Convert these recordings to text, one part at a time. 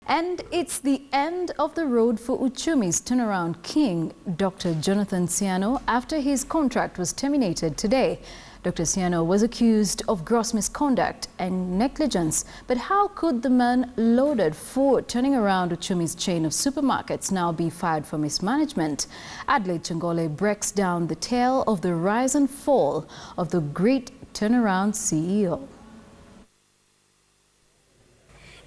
And it's the end of the road for Uchumi's turnaround king, Dr. Jonathan Ciano, after his contract was terminated today. Dr. Ciano was accused of gross misconduct and negligence. But how could the man lauded for turning around Uchumi's chain of supermarkets now be fired for mismanagement? Adelaide Changole breaks down the tale of the rise and fall of the great turnaround CEO.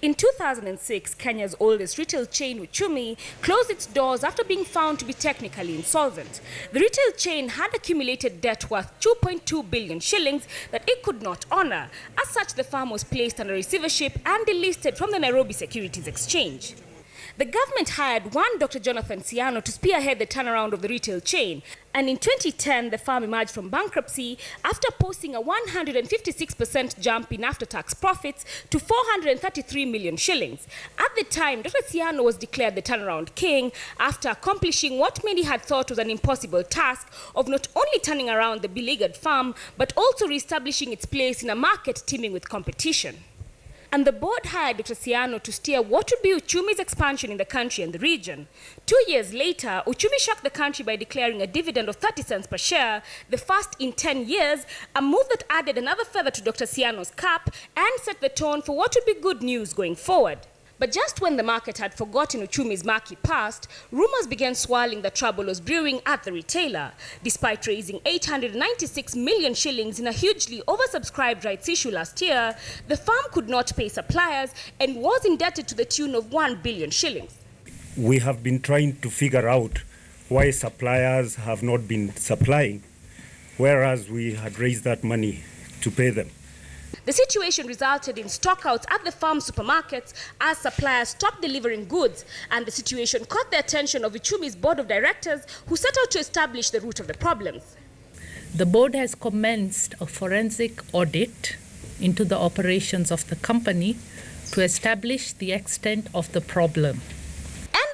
In 2006, Kenya's oldest retail chain, Uchumi, closed its doors after being found to be technically insolvent. The retail chain had accumulated debt worth 2.2 billion shillings that it could not honor. As such, the firm was placed under receivership and delisted from the Nairobi Securities Exchange. The government hired one Dr. Jonathan Ciano to spearhead the turnaround of the retail chain. And in 2010, the firm emerged from bankruptcy after posting a 156% jump in after-tax profits to 433 million shillings. At the time, Dr. Ciano was declared the turnaround king after accomplishing what many had thought was an impossible task of not only turning around the beleaguered firm, but also reestablishing its place in a market teeming with competition. And the board hired Dr. Ciano to steer what would be Uchumi's expansion in the country and the region. 2 years later, Uchumi shocked the country by declaring a dividend of 30 cents per share, the first in 10 years, a move that added another feather to Dr. Ciano's cap and set the tone for what would be good news going forward. But just when the market had forgotten Uchumi's murky past, rumors began swirling that trouble was brewing at the retailer. Despite raising 896 million shillings in a hugely oversubscribed rights issue last year, the firm could not pay suppliers and was indebted to the tune of 1 billion shillings. We have been trying to figure out why suppliers have not been supplying, whereas we had raised that money to pay them. The situation resulted in stockouts at the farm supermarkets as suppliers stopped delivering goods, and the situation caught the attention of Uchumi's board of directors, who set out to establish the root of the problems. The board has commenced a forensic audit into the operations of the company to establish the extent of the problem.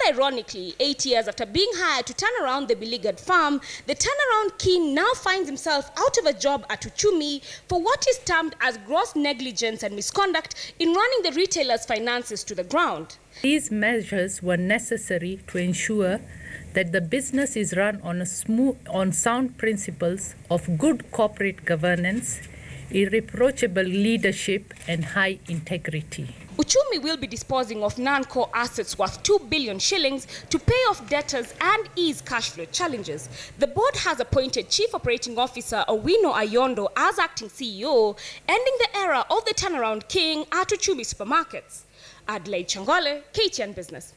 Ironically, 8 years after being hired to turn around the beleaguered farm, the turnaround king now finds himself out of a job at Uchumi for what is termed as gross negligence and misconduct in running the retailer's finances to the ground. These measures were necessary to ensure that the business is run on sound principles of good corporate governance, irreproachable leadership, and high integrity. Uchumi will be disposing of non-core assets worth 2 billion shillings to pay off debtors and ease cash flow challenges. The board has appointed Chief Operating Officer Owino Ayondo as acting CEO, ending the era of the turnaround king at Uchumi Supermarkets. Adelaide Changole, KTN Business.